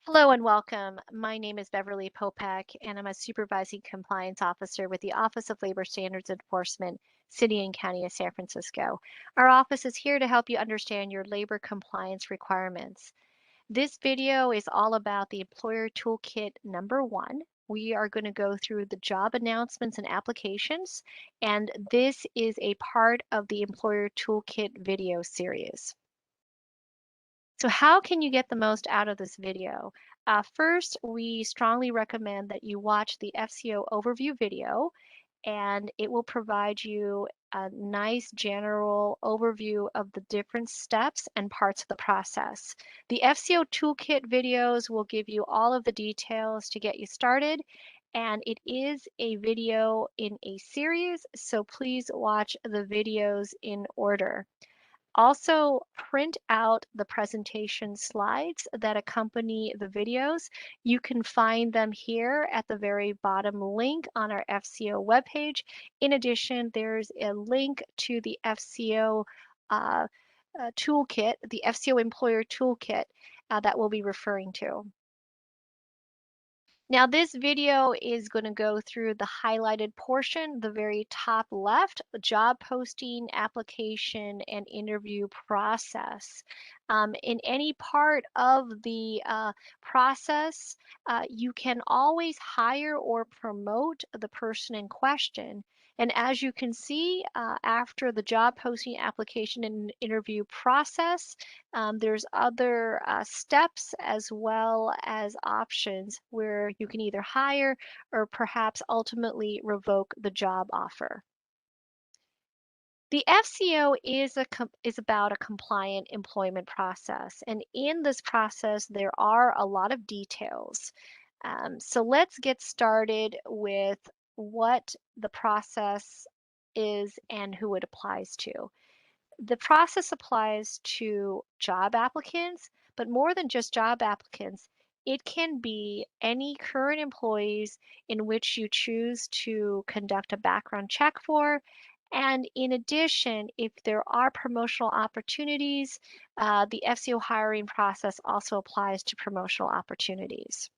Hello and welcome. My name is Beverly Popek, and I'm a Supervising Compliance Officer with the Office of Labor Standards Enforcement, City and County of San Francisco. Our office is here to help you understand your labor compliance requirements. This video is all about the Employer Toolkit number 1. We are going to go through the job announcements and applications, and this is a part of the Employer Toolkit video series. So how can you get the most out of this video? First, we strongly recommend that you watch the FCO overview video, and it will provide you a nice general overview of the different steps and parts of the process. The FCO Toolkit videos will give you all of the details to get you started, and it is a video in a series, so please watch the videos in order. Also, print out the presentation slides that accompany the videos. You can find them here at the very bottom link on our FCO webpage. In addition, there's a link to the FCO uh, toolkit, the FCO Employer Toolkit that we'll be referring to. Now this video is going to go through the highlighted portion, the very top left, job posting, application, and interview process. In any part of the process, you can always hire or promote the person in question. And as you can see, after the job posting, application, and interview process, there's other steps as well as options where you can either hire or perhaps ultimately revoke the job offer. The FCO is about a compliant employment process, and in this process there are a lot of details. So let's get started with what the process is and who it applies to. The process applies to job applicants, but more than just job applicants, it can be any current employees in which you choose to conduct a background check for. And in addition, if there are promotional opportunities, the FCO hiring process also applies to promotional opportunities.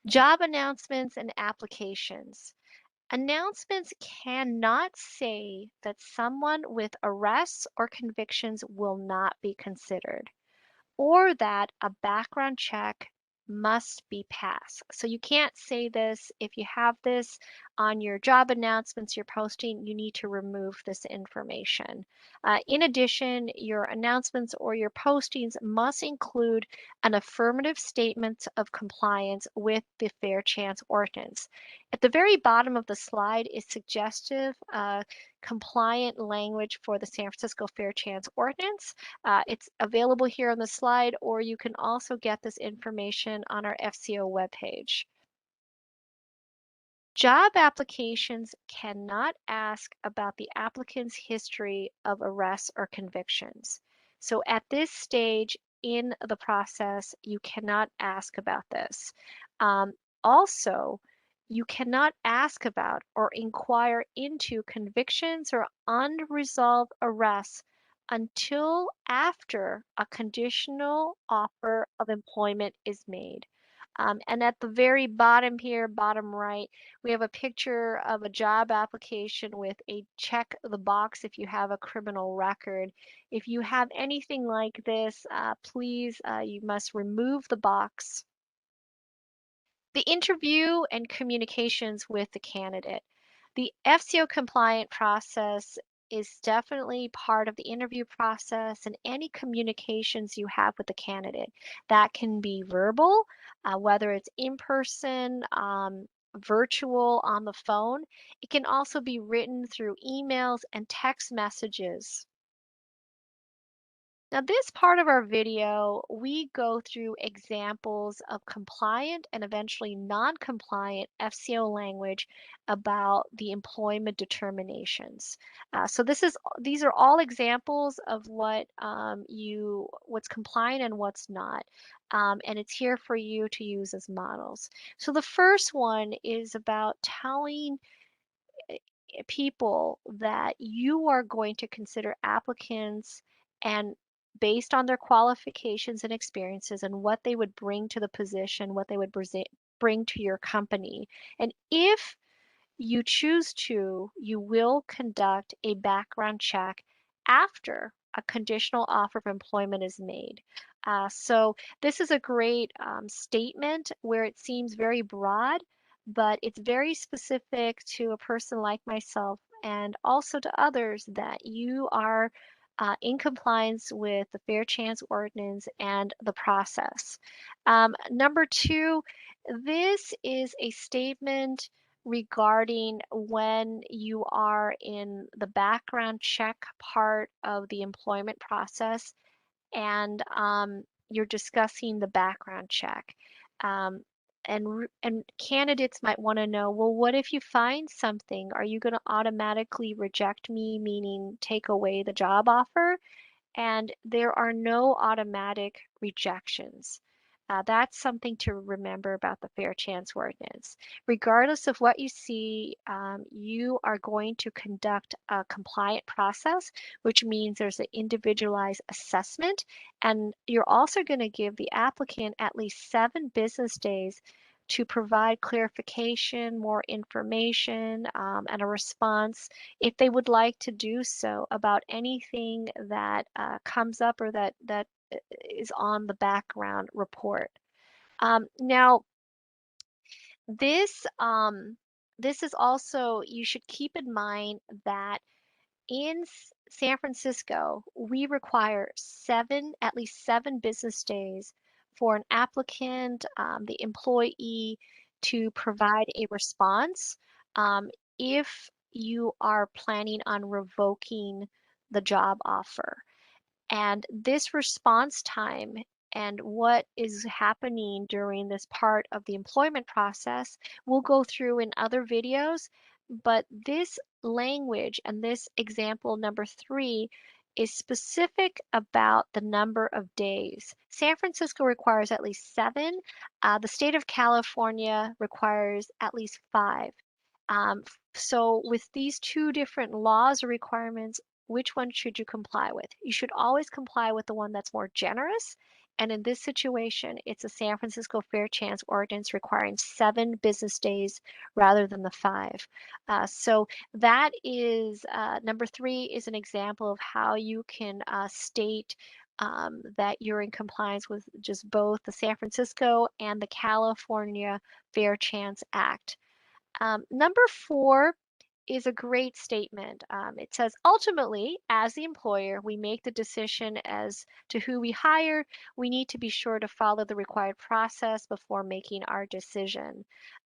Job announcements and applications. Announcements cannot say that someone with arrests or convictions will not be considered, or that a background check must be passed. So you can't say this. If you have this on your job announcements you're posting, you need to remove this information. In addition, your announcements or your postings must include an affirmative statement of compliance with the Fair Chance Ordinance. At the very bottom of the slide is suggestive compliant language for the San Francisco Fair Chance Ordinance. It's available here on the slide, or you can also get this information on our FCO webpage. Job applications cannot ask about the applicant's history of arrests or convictions. So at this stage in the process, you cannot ask about this. Also, you cannot ask about or inquire into convictions or unresolved arrests until after a conditional offer of employment is made. And at the very bottom here, bottom right, we have a picture of a job application with a check the box if you have a criminal record. If you have anything like this, please, you must remove the box. The interview and communications with the candidate. The FCO compliant process is definitely part of the interview process and any communications you have with the candidate. That can be verbal, whether it's in person, virtual, on the phone. It can also be written through emails and text messages. Now, this part of our video, we go through examples of compliant and eventually non-compliant FCO language about the employment determinations. So these are all examples of what's compliant and what's not. And it's here for you to use as models. So the first one is about telling people that you are going to consider applicants and based on their qualifications and experiences and what they would bring to the position, what they would bring to your company. And if you choose to, you will conduct a background check after a conditional offer of employment is made. So this is a great statement where it seems very broad, but it's very specific to a person like myself and also to others that you are in compliance with the Fair Chance Ordinance and the process. Number two, this is a statement regarding when you are in the background check part of the employment process and you're discussing the background check. Um, and candidates might want to know, well, what if you find something? Are you going to automatically reject me, meaning take away the job offer? And there are no automatic rejections. That's something to remember about the Fair Chance Ordinance. Regardless of what you see, you are going to conduct a compliant process, which means there's an individualized assessment, and you're also going to give the applicant at least 7 business days to provide clarification, more information, and a response if they would like to do so about anything that comes up or that is on the background report. Now, this this is also you should keep in mind that in San Francisco, we require at least 7 business days for an applicant, the employee, to provide a response if you are planning on revoking the job offer. And this response time and what is happening during this part of the employment process we'll go through in other videos, but this language and this example number 3 is specific about the number of days. San Francisco requires at least 7. The state of California requires at least 5. So with these 2 different laws or requirements, which one should you comply with? You should always comply with the one that's more generous. And in this situation, it's a San Francisco Fair Chance Ordinance requiring 7 business days rather than the 5. So that is number 3 is an example of how you can state that you're in compliance with just both the San Francisco and the California Fair Chance Act. Number 4 is a great statement. It says, ultimately, as the employer, we make the decision as to who we hire. We need to be sure to follow the required process before making our decision.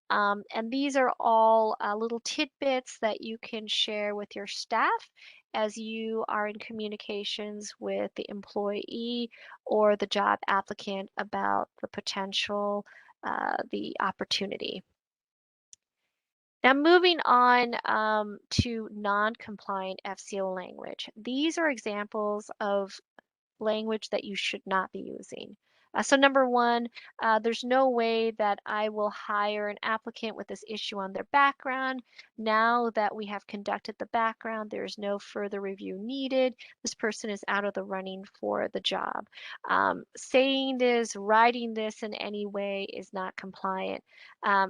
And these are all little tidbits that you can share with your staff as you are in communications with the employee or the job applicant about the potential, the opportunity. Now, moving on to non-compliant FCO language. These are examples of language that you should not be using. So number 1, there's no way that I will hire an applicant with this issue on their background. Now that we have conducted the background, there is no further review needed. This person is out of the running for the job. Saying this, writing this in any way is not compliant.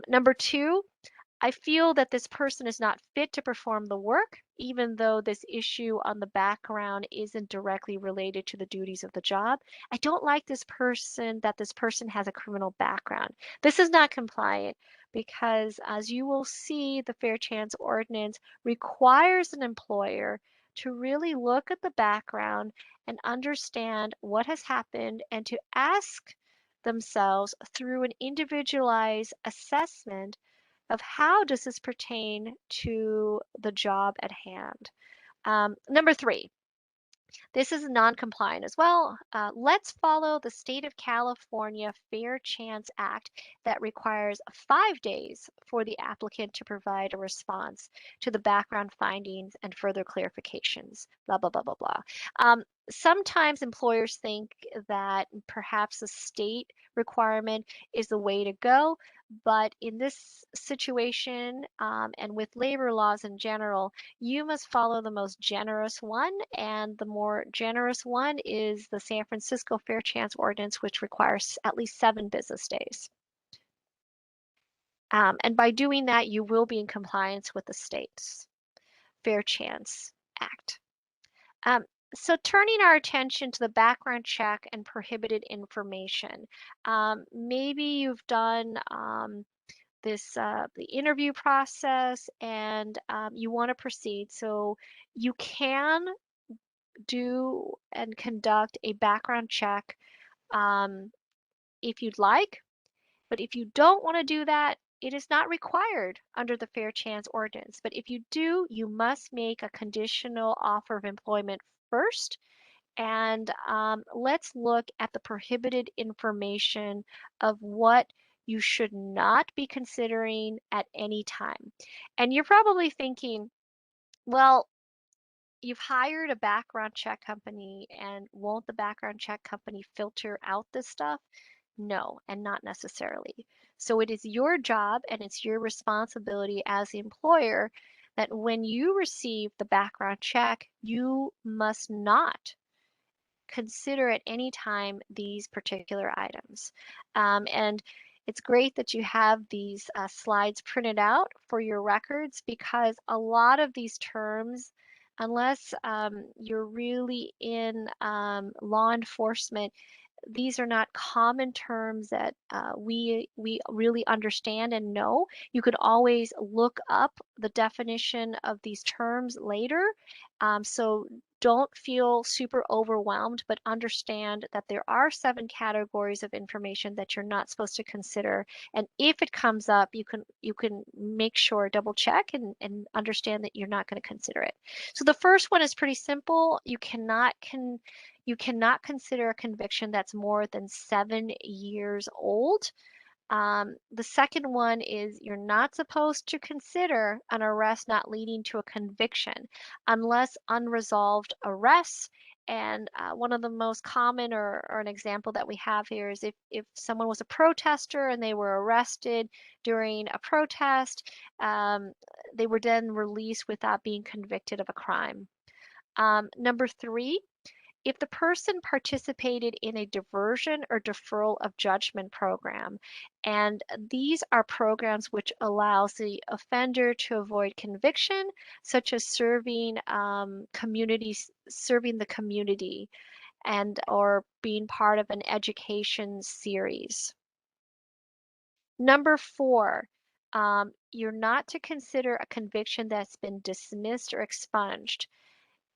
Number 2, I feel that this person is not fit to perform the work, even though this issue on the background isn't directly related to the duties of the job. I don't like that this person has a criminal background. This is not compliant because, as you will see, the Fair Chance Ordinance requires an employer to really look at the background and understand what has happened and to ask themselves through an individualized assessment of how does this pertain to the job at hand. Number 3, this is non-compliant as well. Let's follow the state of California Fair Chance Act that requires 5 days for the applicant to provide a response to the background findings and further clarifications, blah, blah, blah, blah, blah. Sometimes employers think that perhaps the state requirement is the way to go. But in this situation, and with labor laws in general, you must follow the most generous one. And the more generous one is the San Francisco Fair Chance Ordinance, which requires at least 7 business days. And by doing that, you will be in compliance with the state's Fair Chance Act. Um, so turning our attention to the background check and prohibited information. Maybe you've done the interview process and you want to proceed. So you can do and conduct a background check um, if you'd like. But if you don't want to do that, it is not required under the Fair Chance Ordinance. But if you do, you must make a conditional offer of employment first. And let's look at the prohibited information of what you should not be considering at any time. And you're probably thinking, well, you've hired a background check company, and won't the background check company filter out this stuff? No, and not necessarily. So it is your job and it's your responsibility as the employer that when you receive the background check, you must not consider at any time these particular items. And it's great that you have these slides printed out for your records, because a lot of these terms, unless you're really in law enforcement, these are not common terms that we really understand and know. You could always look up the definition of these terms later. So don't feel super overwhelmed, but understand that there are 7 categories of information that you're not supposed to consider. And if it comes up, you can make sure, double check and understand that you're not going to consider it. So the first one is pretty simple. You cannot consider a conviction that's more than 7 years old. The second one is you're not supposed to consider an arrest not leading to a conviction unless unresolved arrests. And one of the most common, or an example that we have here, is if someone was a protester and they were arrested during a protest, they were then released without being convicted of a crime. Number 3, if the person participated in a diversion or deferral of judgment program, and these are programs which allows the offender to avoid conviction, such as serving the community, and or being part of an education series. Number 4, you're not to consider a conviction that's been dismissed or expunged.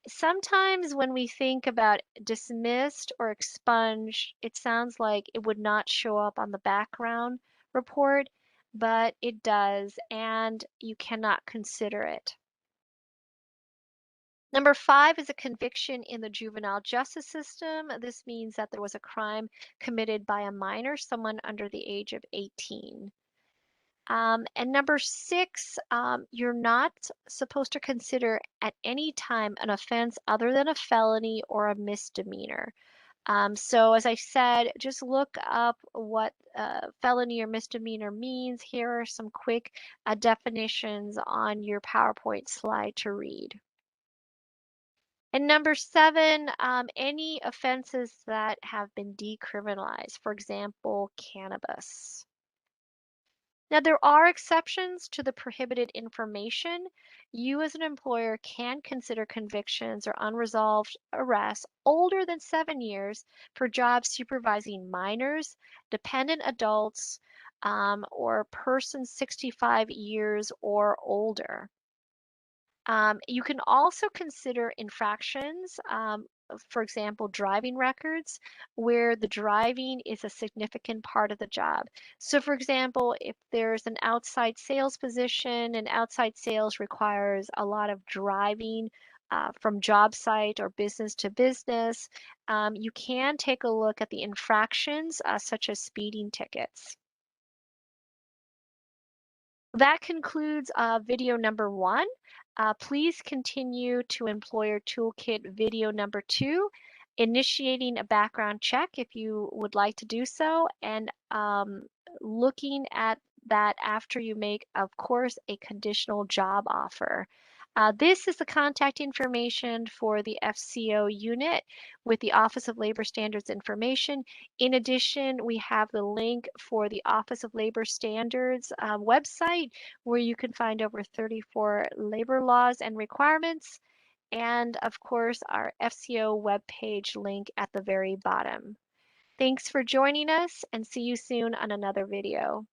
Sometimes when we think about dismissed or expunged, it sounds like it would not show up on the background report, but it does, and you cannot consider it. Number 5 is a conviction in the juvenile justice system. This means that there was a crime committed by a minor, someone under the age of 18. And number 6, you're not supposed to consider at any time an offense other than a felony or a misdemeanor. So as I said, just look up what felony or misdemeanor means. Here are some quick definitions on your PowerPoint slide to read. And number 7, any offenses that have been decriminalized, for example, cannabis. Now, there are exceptions to the prohibited information. You, as an employer, can consider convictions or unresolved arrests older than 7 years for jobs supervising minors, dependent adults, or persons 65 years or older. You can also consider infractions, for example, driving records, where the driving is a significant part of the job. So, for example, if there's an outside sales position and outside sales requires a lot of driving from job site or business to business, you can take a look at the infractions, such as speeding tickets. That concludes video number 1. Please continue to Employer Toolkit video number 2. initiating a background check if you would like to do so, and looking at that after you make, of course, a conditional job offer. This is the contact information for the FCO unit with the Office of Labor Standards information. In addition, we have the link for the Office of Labor Standards website where you can find over 34 labor laws and requirements, and of course our FCO webpage link at the very bottom. Thanks for joining us and see you soon on another video.